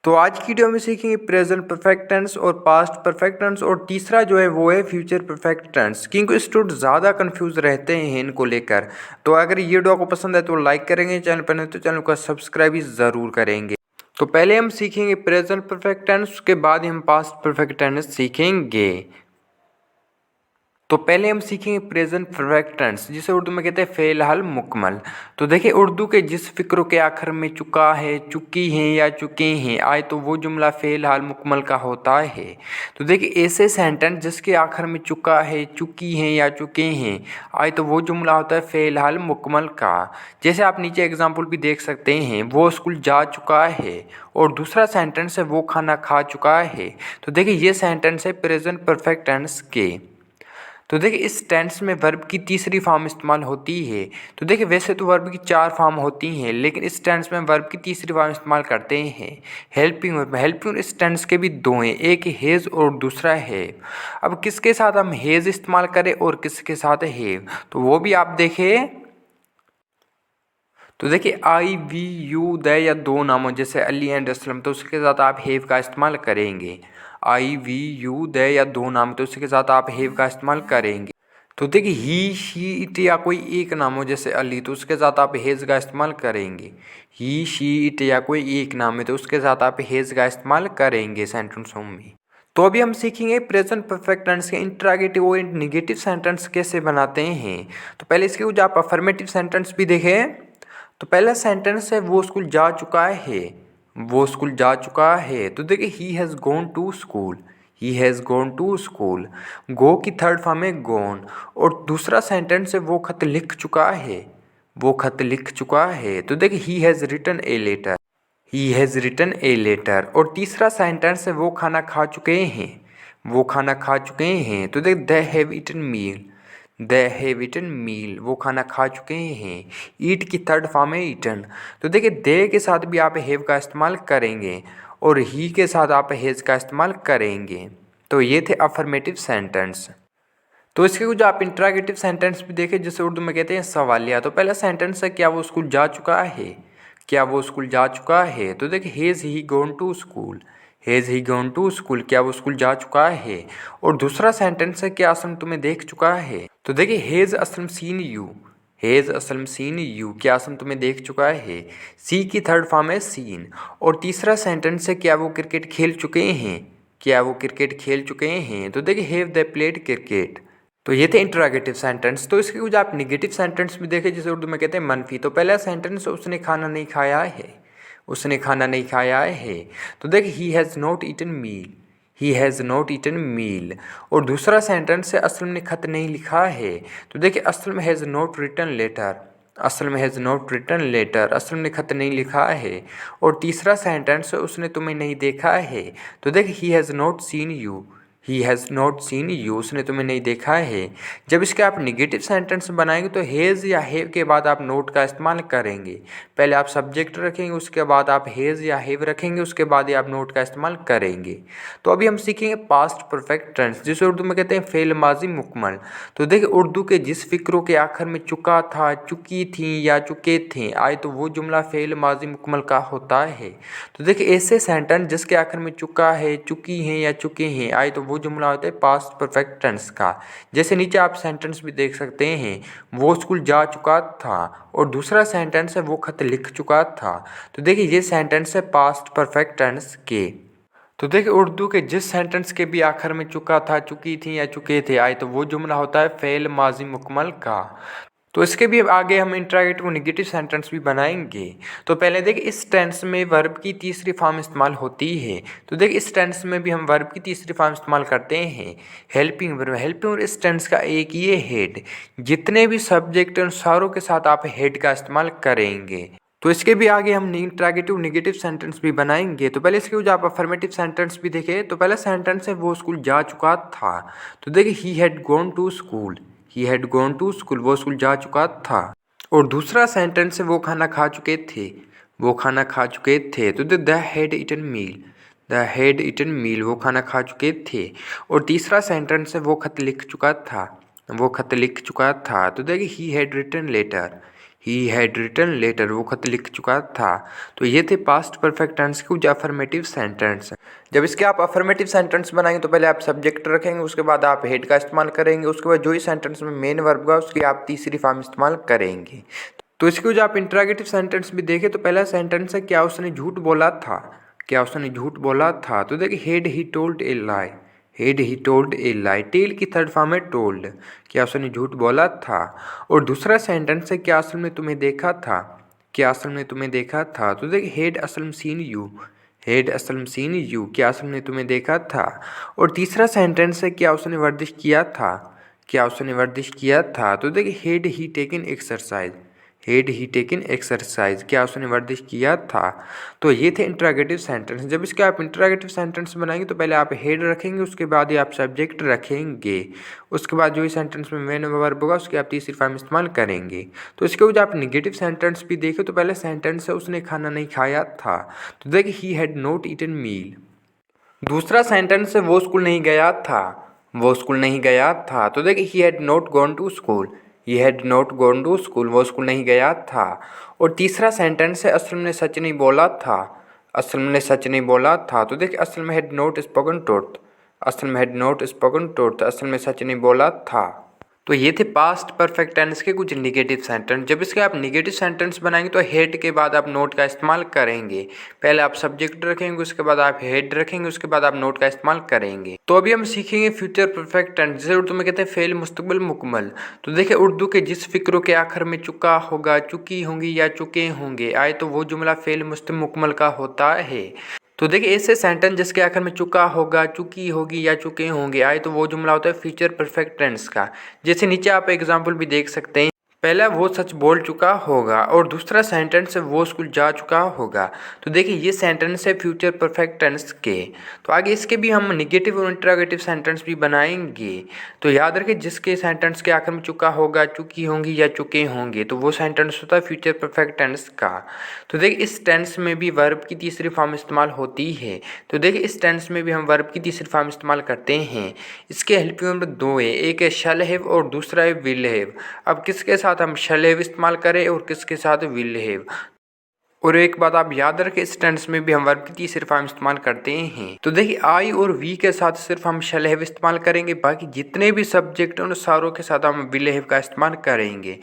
तो आज की वीडियो में सीखेंगे प्रेजेंट परफेक्ट टेंस और पास्ट परफेक्ट टेंस और तीसरा जो है वो है फ्यूचर परफेक्ट टेंस, क्योंकि स्टूडेंट ज़्यादा कंफ्यूज रहते हैं इनको लेकर। तो अगर ये वीडियो आपको पसंद है तो लाइक करेंगे, चैनल पर नहीं तो चैनल को सब्सक्राइब भी ज़रूर करेंगे। तो पहले हम सीखेंगे प्रेजेंट परफेक्ट टेंस, उसके बाद हम पास्ट परफेक्ट टेंस सीखेंगे। तो पहले हम सीखेंगे प्रेजेंट परफेक्ट टेंस, जिसे उर्दू में कहते हैं फ़ेल हाल मुकम्मल। तो देखिए, उर्दू के जिस फ़िक्र के आखिर में चुका है, चुकी हैं या चुके हैं आए तो वो जुमला फ़ेल हाल मुकम्मल का होता है। तो देखिए, ऐसे सेंटेंस जिसके आखिर में चुका है, चुकी हैं या चुके हैं आए तो वो जुमला होता है फ़ेल हाल मुकम्मल का। जैसे आप नीचे एग्जाम्पल भी देख सकते हैं, वो स्कूल जा चुका है और दूसरा सेंटेंस है वो खाना खा चुका है। तो देखिए, ये सेंटेंस है प्रेजेंट परफेक्ट टेंस के। तो देखिए, इस टेंस में वर्ब की तीसरी फॉर्म इस्तेमाल होती है। तो देखिए, वैसे तो वर्ब की 4 फॉर्म होती हैं, लेकिन इस टेंस में वर्ब की तीसरी फॉर्म इस्तेमाल करते हैं हेल्पिंग वर्ब। हेल्पिंग इस टेंस के भी दो हैं, एक हेज और दूसरा हैव। अब किसके साथ हम हेज इस्तेमाल करें और किसके साथ हैव, तो वो भी आप देखें। तो देखिए, आई वी यू द या दो नामों जैसे अली एंड असलम, तो उसके साथ आप हैव का इस्तेमाल करेंगे। आई वी यू द या दो नाम, तो उसके साथ आप हैव का इस्तेमाल करेंगे। तो देखिए, ही शी इट या कोई एक नाम हो जैसे अली, तो उसके साथ आप हेज का इस्तेमाल करेंगे। ही शी इट या कोई एक नाम है तो उसके साथ आप हेज का इस्तेमाल करेंगे सेंटेंसों में। तो अभी हम सीखेंगे प्रेजेंट परफेक्ट टेंस के इंट्रोगेटिव और निगेटिव सेंटेंस कैसे बनाते हैं। तो पहले इसके कुछ आप अफर्मेटिव सेंटेंस भी देखें। तो पहला सेंटेंस है वो स्कूल जा चुका है, वो स्कूल जा चुका है। तो देखिए, he has gone to school, he has gone to school. Go की थर्ड फॉर्म है गॉन। और दूसरा सेंटेंस है वो खत लिख चुका है, वो खत लिख चुका है। तो देखिए, he has written a letter, he has written a letter. और तीसरा सेंटेंस है वो खाना खा चुके हैं, वो खाना खा चुके हैं। तो देख, they have eaten meal, they have eaten meal, वो खाना खा चुके हैं। ईट की थर्ड फॉर्म है ईटन। तो देखिए, दे के साथ भी आप हैव का इस्तेमाल करेंगे और ही के साथ आप हैज़ का इस्तेमाल करेंगे। तो ये थे अफर्मेटिव सेंटेंस। तो इसके कुछ आप इंट्रोगेटिव सेंटेंस भी देखें, जिसे उर्दू में कहते हैं सवालिया। तो पहला सेंटेंस है क्या वो स्कूल जा चुका है, क्या वो स्कूल जा चुका है। तो देखिए, has he gone to school, has he gone to school, क्या वो स्कूल जा चुका है। और दूसरा सेंटेंस है क्या असलम तुम्हें देख चुका है। तो देखिए, has Aslam seen you, has Aslam seen you, क्या असलम तुम्हें देख चुका है। सी की थर्ड फॉर्म है सीन। और तीसरा सेंटेंस है क्या वो क्रिकेट खेल चुके हैं, क्या वो क्रिकेट खेल चुके हैं। तो देखिए, हैव दे प्लेड क्रिकेट। तो ये थे इंट्रोगेटिव सेंटेंस। तो इसके कुछ आप निगेटिव सेंटेंस भी देखें, जिसे उर्दू में कहते हैं मनफी। तो पहला सेंटेंस उसने खाना नहीं खाया है, उसने खाना नहीं खाया है। तो देखिए, he has not eaten meal, he has not eaten meal. और दूसरा सेंटेंस है असलम ने खत नहीं लिखा है। तो देखिए, Aslam has not written letter, Aslam has not written letter, Aslam ने खत नहीं लिखा है। और तीसरा सेंटेंस है उसने तुम्हें नहीं देखा है। तो देखिए, he has not seen you, he has not seen you, उसने तुम्हें नहीं देखा है। जब इसके आप निगेटिव सेंटेंस बनाएंगे तो हैज़ या हैव के बाद आप नोट का इस्तेमाल करेंगे। पहले आप सब्जेक्ट रखेंगे, उसके बाद आप हैज़ या हैव रखेंगे, उसके बाद ही आप नोट का इस्तेमाल करेंगे। तो अभी हम सीखेंगे पास्ट परफेक्ट टेंस, जिसे उर्दू में कहते हैं फ़ेल माजी मुकम्मल। तो देखिए, उर्दू के जिस फ़िक्रों के आखिर में चुका था, चुकी थी या चुके थे आए तो वो जुमला फ़ेल माजी मुकम्मल का होता है। तो देखिए, ऐसे सेंटेंस जिसके आखिर में चुका है, चुकी हैं या चुके हैं आए तो वो जुमला होता है पास्ट परफेक्ट टेंस का। जैसे नीचे आप सेंटेंस भी देख सकते हैं, वो स्कूल जा चुका था और दूसरा सेंटेंस है वो खत लिख चुका था। तो देखिए, ये सेंटेंस है पास्ट परफेक्ट टेंस के। तो देखिए, उर्दू के जिस सेंटेंस के भी आखिर में चुका था, चुकी थी या चुके थे आए तो वो जुमला होता है फ़ेल माजी मुकम्मल का। तो इसके भी आगे हम इंट्रोगेटिव नेगेटिव सेंटेंस भी बनाएंगे। तो पहले देखिए, इस टेंस में वर्ब की तीसरी फॉर्म इस्तेमाल होती है। तो देखिए, इस टेंस में भी हम वर्ब की तीसरी फॉर्म इस्तेमाल करते हैं हेल्पिंग वर्ब। हेल्पिंग और इस टेंस का एक ये हेड, जितने भी सब्जेक्ट हैं उन सारों के साथ आप हेड का इस्तेमाल करेंगे। तो इसके भी आगे हम इंट्रोगेटिव नेगेटिव सेंटेंस भी बनाएंगे। तो पहले इसके जो आप अफर्मेटिव सेंटेंस भी देखें, तो पहला सेंटेंस है वो स्कूल जा चुका था। तो देखिए, he had gone to school, he had gone to school, वो स्कूल जा चुका था। और दूसरा सेंटेंस है वो खाना खा चुके थे, वो खाना खा चुके थे। तो they had eaten meal, they had eaten meal, वो खाना खा चुके थे। और तीसरा सेंटेंस है वो खत लिख चुका था, वो खत लिख चुका था। तो देखिए, he had written letter, he had written letter, वो खत लिख चुका था। तो ये थे पास्ट परफेक्ट टेंस के कुछ अफर्मेटिव सेंटेंस। जब इसके आप अफर्मेटिव सेंटेंस बनाएंगे तो पहले आप सब्जेक्ट रखेंगे, उसके बाद आप हेड का इस्तेमाल करेंगे, उसके बाद जो ही सेंटेंस में मेन वर्ब का उसकी आप तीसरी फॉर्म इस्तेमाल करेंगे। तो इसके जो आप इंट्रागेटिव सेंटेंस भी देखें तो पहला सेंटेंस है क्या उसने झूठ बोला था, क्या उसने झूठ बोला था। तो देखिए had he told a lie, had he told a lie, tell की थर्ड फॉर्म है टोल्ड, क्या उसने झूठ बोला था। और दूसरा सेंटेंस है क्या असल में तुम्हें देखा था, क्या असल में तुम्हें देखा था। तो देखिए head Aslam seen you, head Aslam seen you, क्या असल में तुम्हें देखा था। और तीसरा सेंटेंस है क्या उसने वर्जिश किया था, क्या उसने वर्जिश किया था। तो देखिए had he taken exercise, head he taken exercise, क्या उसने वर्जिश किया था। तो ये थे इंट्रागेटिव सेंटेंस। जब इसके आप इंट्रागेटिव सेंटेंस बनाएंगे तो पहले आप हेड रखेंगे, उसके बाद ही आप सब्जेक्ट रखेंगे, उसके बाद जो ही सेंटेंस में मेन वर्ब होगा उसकी आप तीसरी फॉर्म इस्तेमाल करेंगे। तो इसके बाद आप निगेटिव सेंटेंस भी देखें तो पहले सेंटेंस है उसने खाना नहीं खाया था। तो देखिए ही हैड नॉट ईटन मील। दूसरा सेंटेंस है वो स्कूल नहीं गया था, वो स्कूल नहीं गया था। तो देखिए he had not gone to school, he had not gone to school, वो स्कूल नहीं गया था। और तीसरा सेंटेंस है असल में सच नहीं बोला था, असल में सच नहीं बोला था। तो देखिए असल में हैड नॉट स्पोकन ट्रूथ, असल में हैड नॉट स्पोकन ट्रूथ, असल में सच नहीं बोला था। तो ये थे पास्ट परफेक्ट टेंस के कुछ निगेटिव सेंटेंस। जब इसके आप निगेटिव सेंटेंस बनाएंगे तो हेड के बाद आप नोट का इस्तेमाल करेंगे, पहले आप सब्जेक्ट रखेंगे, उसके बाद आप हेड रखेंगे, उसके बाद आप नोट का इस्तेमाल करेंगे। तो अभी हम सीखेंगे फ्यूचर परफेक्ट टेंस, जिसे उर्दू में कहते हैं फेल मुस्तकबिल मुकम्मल। तो देखिए उर्दू के जिस फिक्रों के आखिर में चुका होगा, चुकी होंगी या चुके होंगे आए तो वो जुमला फेल मुस्तकबिल मुकम्मल का होता है। तो देखिए ऐसे सेंटेंस जिसके आखिर में चुका होगा, चुकी होगी या चुके होंगे आए तो वो जुमला होता है फ्यूचर परफेक्ट टेंस का। जैसे नीचे आप एग्जांपल भी देख सकते हैं, पहला वो सच बोल चुका होगा और दूसरा सेंटेंस है वो स्कूल जा चुका होगा। तो देखिए ये सेंटेंस है फ्यूचर परफेक्ट टेंस के। तो आगे इसके भी हम निगेटिव और इंट्रोगेटिव सेंटेंस भी बनाएंगे। तो याद रखें जिसके सेंटेंस के आखिर में चुका होगा, चुकी होंगी या चुके होंगे तो वो सेंटेंस होता है फ्यूचर परफेक्ट टेंस का। तो देखिए इस टेंस में भी वर्ब की तीसरी फॉर्म इस्तेमाल होती है। तो देखिए इस टेंस में भी हम वर्ब की तीसरी फॉर्म इस्तेमाल करते हैं। इसके हेल्पिंग वर्ब दो है, एक है शैल हैव और दूसरा है विल हैव। अब किसके साथ हम शैल हैव इस्तेमाल करें और किसके साथ विल हैव। और एक बात आप याद रखें इस टेंस में भी हम वर्ब की तीसरी फॉर्म इस्तेमाल करते हैं। तो देखिए आई और वी के साथ सिर्फ हम शैल हैव इस्तेमाल करेंगे, बाकी जितने भी सब्जेक्ट हैं उन सारों के साथ हम विल हैव का इस्तेमाल करेंगे।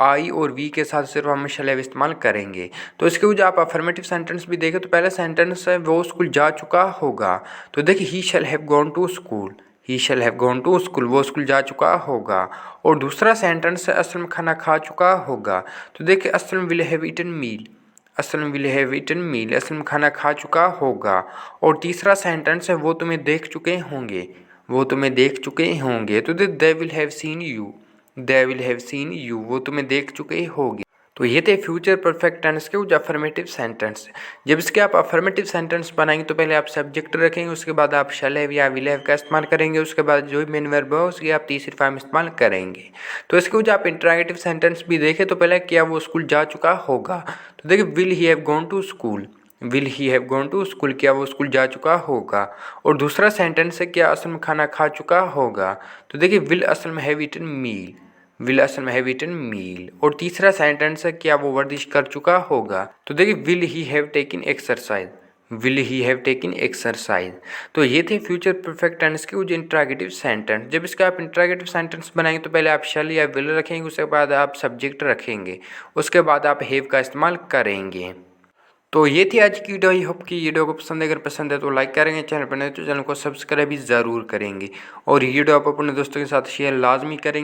आई और वी के साथ सिर्फ हम शैल हैव इस्तेमाल करेंगे। तो इसके वजह आप अफर्मेटिव सेंटेंस भी देखें तो पहला सेंटेंस है वो स्कूल जा चुका होगा। तो देखिए he shall have gone to school, he shall have gone to school, वो स्कूल जा चुका होगा। और दूसरा सेंटेंस है असल में खाना खा चुका होगा। तो देखिए असल में विल हैव ईटन मील, असल में विल हैव ईटन मील, असल में खाना खा चुका होगा। और तीसरा सेंटेंस है वो तुम्हें देख चुके होंगे, वो तुम्हें देख चुके होंगे। तो they will have seen you, they will have seen you, वो तुम्हें देख चुके होंगे। तो ये थे फ्यूचर परफेक्ट टेंस के कुछ अफर्मेटिव सेंटेंस। जब इसके आप अफर्मेटिव सेंटेंस बनाएंगे तो पहले आप सब्जेक्ट रखेंगे, उसके बाद आप शैल हैव या विल हैव का इस्तेमाल करेंगे, उसके बाद जो भी मेन वर्ब हो उसकी आप तीसरी फॉर्म इस्तेमाल करेंगे। तो इसके कुछ आप इंट्रोगेटिव सेंटेंस भी देखें तो पहले क्या वो स्कूल जा चुका होगा। तो देखिए will he have gone to school, will he have gone to school, क्या वो स्कूल जा चुका होगा। और दूसरा सेंटेंस है क्या असल में खाना खा चुका होगा। तो देखिए विल असल में हैव ईटन मील, विल असल में हैव ईटन मील। और तीसरा सेंटेंस है क्या वो वर्जिश कर चुका होगा। तो देखिए will he have taken exercise, will he have taken exercise. तो ये थे फ्यूचर परफेक्ट टेंस के कुछ इंट्रोगेटिव सेंटेंस। जब इसका आप इंट्रोगेटिव सेंटेंस बनाएंगे तो पहले आप शैल या विल रखेंगे, उसके बाद आप सब्जेक्ट रखेंगे, उसके बाद आप हैव का इस्तेमाल करेंगे। तो ये थी आज की वीडियो। आई होप कि वीडियो को पसंद है, अगर पसंद है तो लाइक करेंगे, चैनल पर नए तो चैनल को सब्सक्राइब भी ज़रूर करेंगे और ये वीडियो आप अपने दोस्तों के साथ शेयर लाजमी करेंगे।